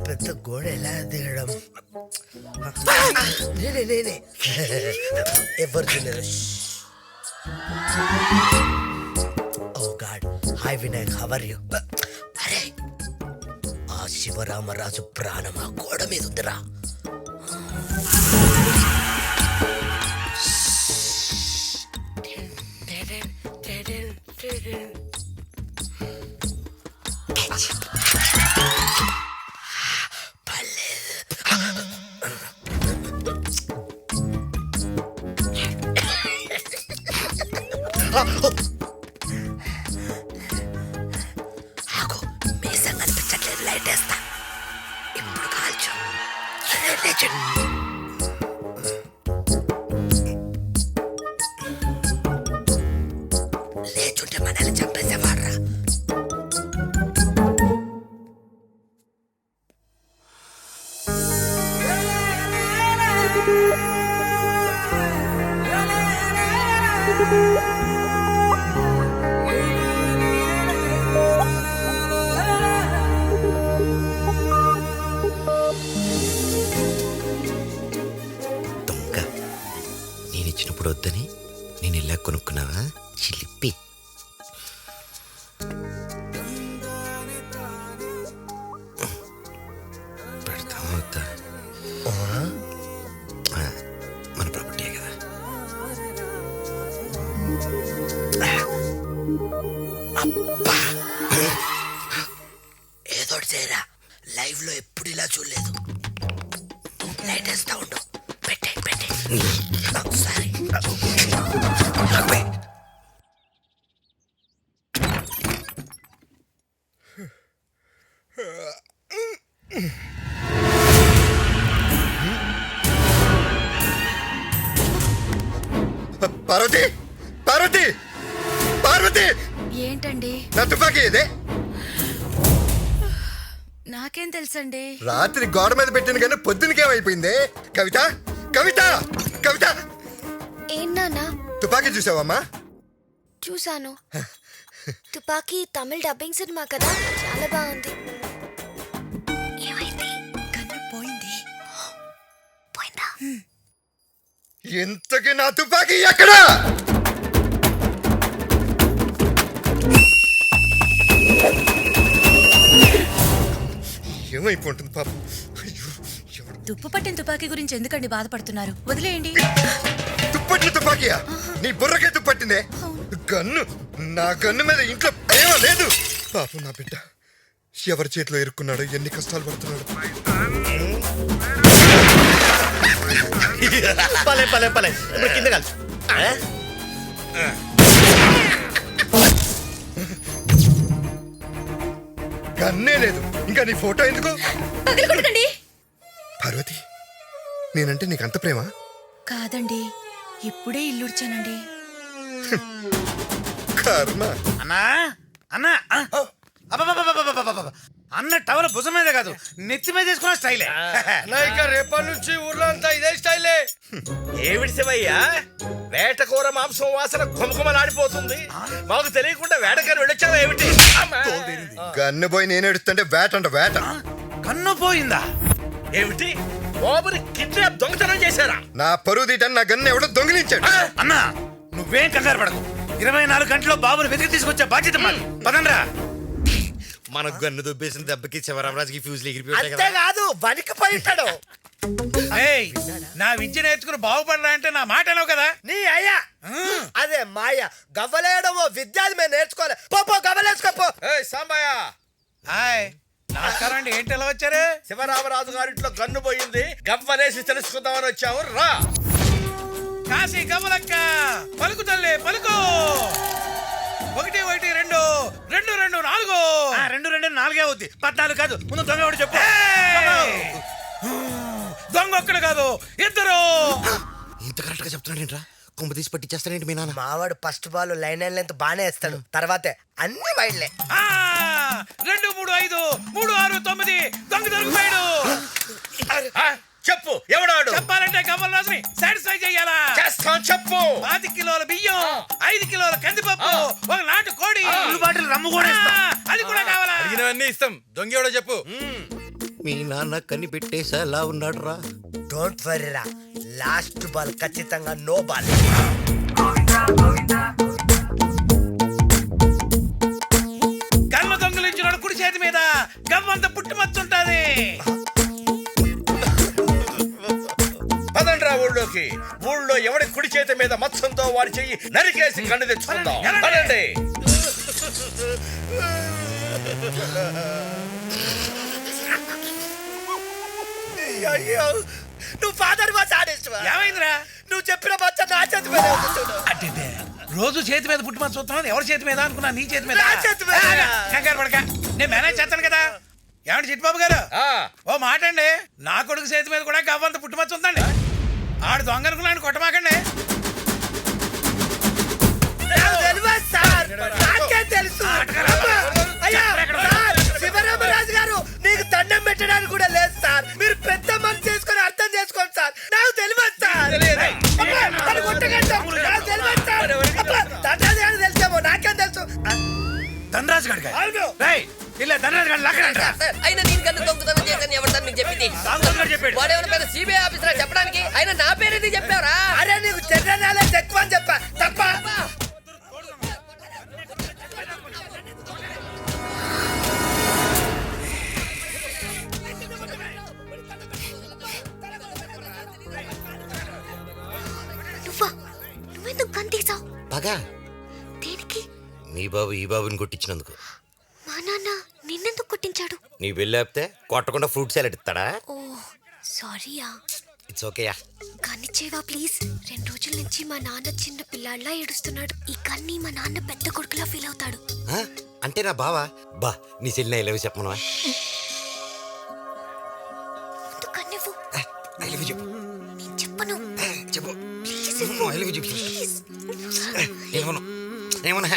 పెద్ద గోడ ఎలా దిగడం? నేనే ఎవరు తినరు. Oh god, hi Vinayak, how are you? అరే, ఆ శివరామరాజు ప్రాణం ఆ గోడ మీద ఉందిరా. ఆకు మీసం కనిపించట్లేదు, లైట్ వేస్తా. ఇప్పుడు కాల్చు. లేచుంటే మనల్ని చంపేసేవాడ్రా. దొంగ, నేను ఇచ్చినప్పుడు వద్దని నేను ఇలా కొనుక్కున్నావా చిలిపి? పెడతామా వద్దా? మన ప్రాపర్టీ కదా. అబ్బా, ఏదో చేయరా. లైవ్ లో ఎప్పుడు ఇలా చూడలేదు. లైట్ వేస్తా ఉండు. పెట్టే సరే. పార్వతి, పార్వతి, పార్వతి! ఏంటండి? నా తుపాకీ ఇదే. నాకేం తెలుసండి? రాత్రి గోడ మీద పెట్టిన కానీ పొద్దునకేమైపోయింది? కవిత, కవిత, కవిత! ఏంటన్నా? తుపాకీ చూసావమ్మా? చూసాను. తుపాకీ తమిళ డబ్బింగ్ సినిమా కదా, చాలా బాగుంది. ఏమైంది? కన్ను పోయింది. పోయిందా? ఇంతకి నా తుపాకీ ఎక్కడా? ఏమైపోతుంది పాపం. తుప్పు పట్టిన తుపాకీ గురించి ఎందుకండి బాధపడుతున్నారు? వదిలేయండి. తుప్పట్టిన తుపాకీయా? నీ బుర్రకే తుప్పట్టిందే. గన్ను, నా గన్ను మీద ఇంట్లో ప్రేమ లేదు. పాపం నా బిడ్డ ఎవరి చేతిలో ఇరుక్కున్నాడు, ఎన్ని కష్టాలు పడుతున్నాడు. పలే పలే పలే, ఇప్పుడు కింద కాల్చు. గన్నే లేదు, ఇంకా నీ ఫోటో ఎందుకు? పగలగొట్టకండి. పార్వతి, నేనంటే నీకంత ప్రేమ? కాదండి, ఇప్పుడే ఇల్లుడ్చానండి. కర్మ. అన్నా అన్నా అన్న టవల్ భుజం మీద కాదు, నెత్తి మీద తీసుకున్న స్టైలే. రేపటి నుంచి ఊర్లో అంతా ఇదే స్టైలే. ఏమిటి శివయ్యా, వేటకూర మాంసం వాసన ఘుమఘుమలాడిపోతుంది. మాకు తెలియకుండా వేటకారు వెళ్ళొచ్చావా ఏమిటి? గన్ను పోయి నేను ఎడుతుంటే వేట అంట వేట. కన్ను పోయిందా? ఏమిటి, బాబుని కిడ్నాప్ దొంగతనం చేశారా? నా పరువు తీయటాన్ని నా గన్ను ఎవడో దొంగిలించాడు. అన్నా నువ్వేం కంగారు పడకు, 24 గంటల్లో బాబుని వెతికి తీసుకొచ్చే బాధ్యత మాది. పదండ్రా. మన గన్ను దుబ్బేసిన దెబ్బకి శివరామరాజుకి ఫ్యూజ్ అంతేకాదు వణికిపోయి ఉంటాడు. ఏయ్, నా విద్య నేర్చుకుని బాగుపడరా అంటే నా మాట అనవు కదా. నీ అయ్యా అదే మాయ గవ్వలేయడమో విద్య, అది మేము నేర్చుకోవాలి. పో గవ్వలేసుకోపో. సాంబయ్య, హాయ్, నమస్కారం అండి. ఏంటి ఎలా వచ్చారు? శివరామరాజు గారింట్లో గన్ను పోయింది, గవ్వలేసి తెలుసుకుందామని వచ్చాము. రా. కాశీ కమలక్క పలుకు తల్లి పలుకు. 1 1 2 2 2 4. 2 2 4 అవుద్ది, 14 కాదు. ముందు దొంగ ఒకటి చెప్పు. దొంగ ఒక్కడు కాదు, ఇద్దరు. ఇంత కరెక్ట్ గా చెప్తున్నాడు ఏంట్రా? కొంప తీసి పట్టించేస్తానేంటి మీ నాన్న? మావాడు ఫస్ట్ బాల్ లైన్ లెంత్ బానే వేస్తాడు, తర్వాతే అన్ని వైడ్లే. 2 3 5 3 6 9 దొంగ దొరికిపోయాడు. చెప్పు, ఎవడాడు? చెప్పాలంటే కమల్ రాజుని సాటిస్ఫై చెయ్యాలా? చేస్తాను, చెప్పు. 5 కిలోల బియ్యం, 5 కిలోల కందిపప్పు, 1 నాటు కోడి, 2 బాటిల్ రమ్ము కూడా ఇస్తాం. అది కూడా కావాలా? అడిగినవన్నీ ఇస్తాం. దొంగ ఎవడో చెప్పు. మీ నాన్న కనిపెట్టేసేలా ఉన్నాడు రా. డోంట్ వరీ రా, లాస్ట్ బాల్ ఖచ్చితంగా నో బాల్. గల్వ దొంగలించిన కుడి చేతి మీద గవ్వంత పుట్టుమచ్చుంటది. పదండ్రా ఊళ్ళోకి. ఊళ్ళో ఎవడి కుడి చేతి మీద మత్సంతో వాడి చెయ్యి నరికేసి కన్ను తెచ్చుకుందాం. పదండి. అయ్యో, నువ్వు ఫాదర్ మా సాడేస్తావా? ఏమైందిరా? నువ్వు చెప్పిన బచ్చ నా చేతి మీద ఉంది చూడు. అంటే రోజు చేతి మీద పుట్టుమచ్చ చూస్తున్నాను. ఎవరి చేతి మీద అనుకున్నా? నీ చేతి మీద. నా చేతి మీద. కంగారు పడక, నేను మేనేజ్ చేస్తాను కదా. ఏమండి చిట్టుబాబు గారు, ఆ, ఓ మాట అండి, నా కొడుకు చేతి మీద కూడా గవ్వంత పుట్టుమచ్చ ఉందండి. ఆడు దొంగ అనుకున్నాను, కొట్టమాకండి. నాకు తెలియదు సార్, నాకే తెలుసు. అయ్యా, సార్, శివరామరాజు గారు, నీకు దండం పెట్టడానికి కూడా లేదు సార్. మీరు పెద్ద మనసు చేసుకొని అర్థం చేసుకోండి సార్. నాకు తెలియదు సార్. అబ్బా, నన్ను కొట్టకండి సార్. నాకు తెలియదు సార్. అబ్బా, దండాది గారు తెలిసేమో, నాకేం తెలుసు. ధనరాజు గడిగా అవును. ఇలా ధనరాజు గడి లక్కడంట. అయినా నేను కన్ను దొంగతనం చేశాను ఎవరితో నీకు చెప్పింది? చెప్పాడు. వాడేమైనా పెద్ద సిబిఐ ఆఫీసర్ చెప్పడానికి అయినా నా పేరు ఎందుకు చెప్పావరా? అరే నీకు జనరల్ నాలెడ్జ్ ఎక్కువ అని చెప్పా తప్ప. నువ్వెందుకు గన్ తీసావు? బాగా దేనికి? మీ బాబు ఈ బాబుని కొట్టించినందుకు. మా నాన్న నిన్నెందుకు కొట్టించాడు? నీ వెళ్ళాపితే కొట్టకుండా ఫ్రూట్ సాలెడ్ ఇస్తాడా? ఓ సారీయా. ఇట్స్ ఓకేయా. కన్నిచ్చేవా ప్లీజ్? 2 రోజుల నుంచి మా నాన్న చిన్న పిల్లాడిలా ఏడుస్తున్నాడు. ఈ కన్ని మా నాన్న పెద్ద కొడుకులా ఫీల్ అవుతాడు. అంటే నా బావా బా నీ చెల్లి ఐ లవ్ యూ చెప్పమను. ముందు కన్నివ్వు. ఐ లవ్ యూ చెప్పు. నేను చెప్పను. చెప్పు. ప్లీజ్ ఇవ్వు. ఐ లవ్ యూ చెప్పు. ప్లీజ్. ఏమను ఏమన్నా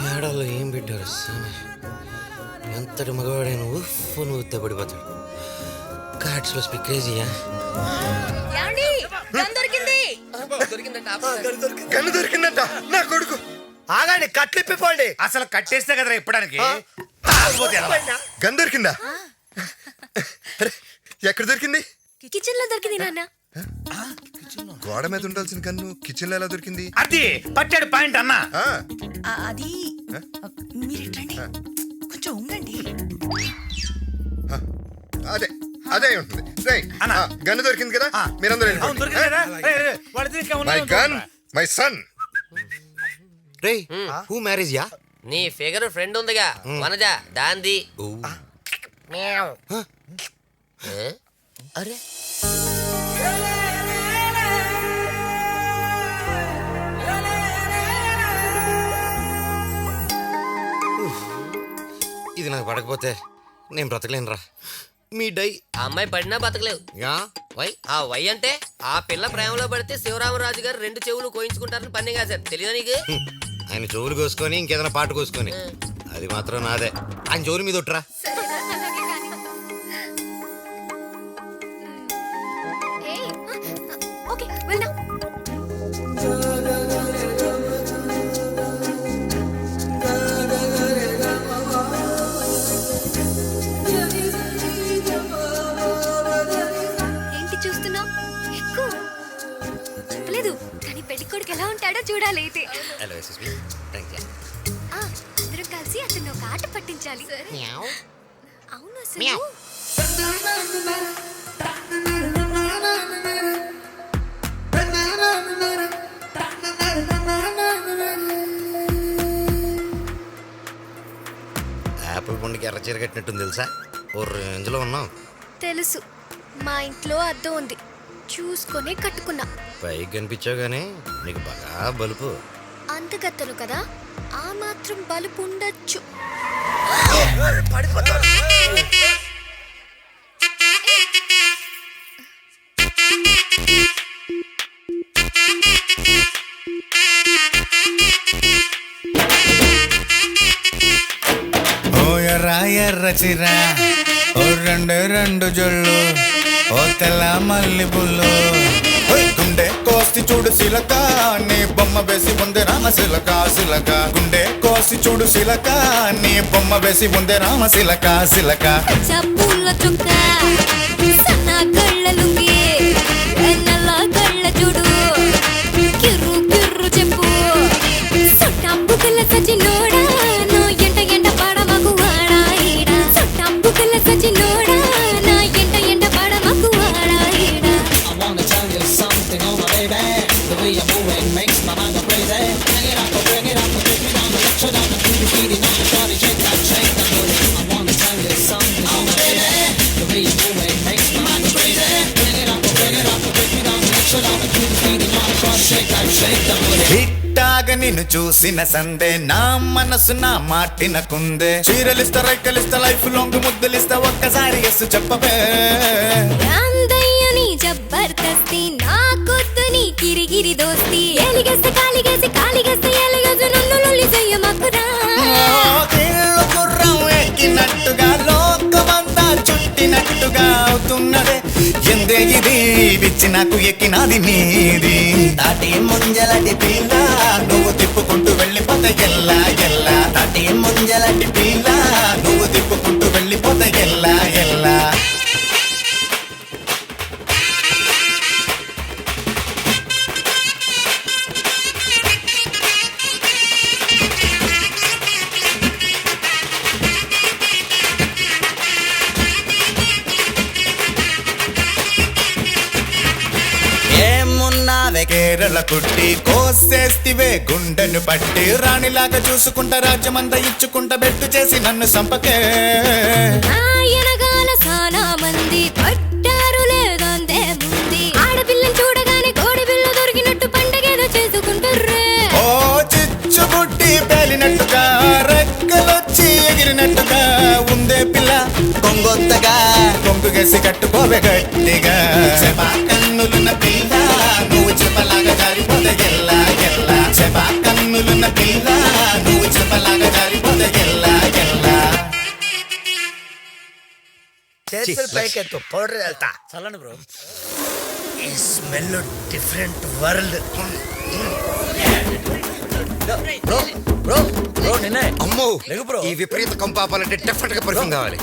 ఏడాలో ఏం పెట్టారు స్వామి. ఎంతటి మగవాడే నువ్వు నువ్వు తెబడిపోతాడు. కార్డ్స్ లో స్పీక్ క్రేజీయా. ఏమండి? గన్ దొరికింది. దొరికిందంట. గన్ను దొరికిందంట నా కొడుకు. ఆగండి, కట్లిప్పిపోండి. అసలు కట్టేస్తే కదరా ఇప్పడానికి. గన్ దొరికిందా? అరే, ఎక్కడ దొరికింది? కిచెన్ లో దొరికింది నాన్న. గోడ మీద ఉండాల్సిన గన్ను కిచెన్ లో ఎలా దొరికింది? అది పట్టాడు పాయింట్ అన్నా. ఆ, అది మీరు రండి, కొంచెం ఉండండి. అదే అదే ఉంటుంది. రేయ్, అన్నా. గన్ను దొరికింది కదా, మీరందరూ అవును వెళ్ళిపోండి. దొరికింది కదా. వాళ్ళిద్దరు ఇంకా my gun, my son. Ray who marriage yeah? నీ ఫిగర్ ఫ్రెండ్ ఉందిగా వనజ, దాంది. అరే ఇది నాకు పడకపోతే నేను బ్రతకలేనురా. మీ డై. ఆ అమ్మాయి పడినా బతకలేవు. Yeah why? ఆ వై అంటే ఆ పిల్ల ప్రేమలో పడితే శివరామరాజు గారు 2 చెవులు కోయించుకుంటారని పన్నే కాదు సార్. తెలియదా నీకు? ఆయన చెవులు కోసుకొని ఇంకేదైనా పాట కోసుకొని అది మాత్రం నాదే. ఆయన చెవుల మీద ఒట్టురా. ఓకే వెళ్దాం. ఏంటి చూస్తున్నావు? ఎక్కువ చెప్పలేదు కానీ పెళ్లి కొడుకు ఎలా ఉంటాడో చూడాలి. అయితే హలో ఎస్ఎస్బి థ్యాంక్ యూ. అందరం కలిసి అతను ఒక ఆట పట్టించాలి. అవును అసలు యాపిల్ పండుకి ఎర్ర చీర కట్టినట్టుంది తెలుసా. ఓ రేంజ్లో ఉన్నావు. తెలుసు, మా ఇంట్లో అద్దం ఉంది, చూసుకొని కట్టుకున్నా. పైకి కనిపించావు కానీ నీకు బాగా బలుపు. అందగత్తను కదా, ఆ మాత్రం బలుపు ఉండొచ్చు. పడిపోతాడు. ఎర్ర చీర ఓ రెండు రెండు జొళ్ళు ఓ తెల్ల మల్లి పుల్లు గుండె కోసి చూడు సిలక నీ బొమ్మ వేసి ఉంది రామ సిలక సిలక గుండె కోసి చూడు సిలక నీ బొమ్మ వేసి ఉంది రామ సిలక సిలక చప్పుల చుక్క సన్న కళ్ళ లుంగి నల్ల కళ్ళ చూడు కిర్రు కిర్రు చెప్పు సొట్టంపు కళ్ళ సచినోడా నో ఎంట ఎంట పాడ మగు వాడా ఈడా సొట్టంపు కళ్ళ సచినోడా నా ఎంట ఎంట పాడ మగు వాడా ఈడా I wanna tell you something, oh my baby. The way you're moving makes my mind go crazy. Bring it up, bring it up, take me down, let you down, to the beat, now shawty, shake that booty. I wanna tell you something, oh my baby. The way you're moving makes my mind go crazy. Bring it up, take me down, let you down, to the beat, now shawty, shake that booty. ఇట్టాగ నిన్ను చూసిన సందే నా మనసు నా మాటిన కుందే చీరలిస్తా రైకలిస్తా life long ముద్దలిస్తా ఒక్కసారి yes చెప్పవే అందయ్యని జబర్దస్తి నా కొద్దు నీ కిరిగిరి దోస్తి ఎలిగేస్తే కాలిగేస్తే ఎలిగేసి నన్ను లొల్లి చెయ్య మకురా కీళ్ళు గుర్రం ఎక్కినట్టుగా లోకమంతా చుట్టినట్టుగా అవుతున్నదే ఎందే ఇది విచ్చి నాకు ఎక్కినది నీది తాటి ముంజలటి పిల్ల నువ్వు తిప్పుకుంటూ వెళ్ళిపోతే ఎల్లా ఎల్లా తాటి ముంజలటి పిల్ల నువ్వు తిప్పుకుంటూ వెళ్ళిపోతే ఎల్లా ఎల్లా ఏమున్నావే కేరళ కుట్టి కోసేస్తివే గుండెను పట్టి రాణిలాగా చూసుకుంటా రాజ్యమంతా ఇచ్చుకుంటా బెట్టు చేసి నన్ను సంపకే ఆయనగాన సానా మంది పట్టారు లేదంతే ముంది ఆడపిల్లని చూడగానే కోడి పిల్ల దొరికినట్టు పండగేదో చేసుకుంటుర్రే ఓ చిచ్చుబుట్టి పేలినట్టుగా రెక్కలొచ్చి ఎగిరినట్టుగా ఉందే పిల్ల కొంగొత్తగా కొంగుగేసి కట్టుకోవే గట్టిగా చెపా కన్నులున్న పిల్ల నువ్వు చెప్పలాగా జారిపోతే ఎల్లా ఎల్లా చెపా కన్నులున్న పిల్ల నువ్వు చెప్పలాగా జారిపోతే ఎల్లా ఎల్లా చేతులు పైకెత్తు పౌడర్ వెళ్తా చల్లండి బ్రో. ఈ smell different world. Bro bro bro నిన్నే అమ్మో లేకు బ్రో. ఈ విపరీత కంపాపాలంటే డెఫినెట్ గా పరిచయం కావాలి.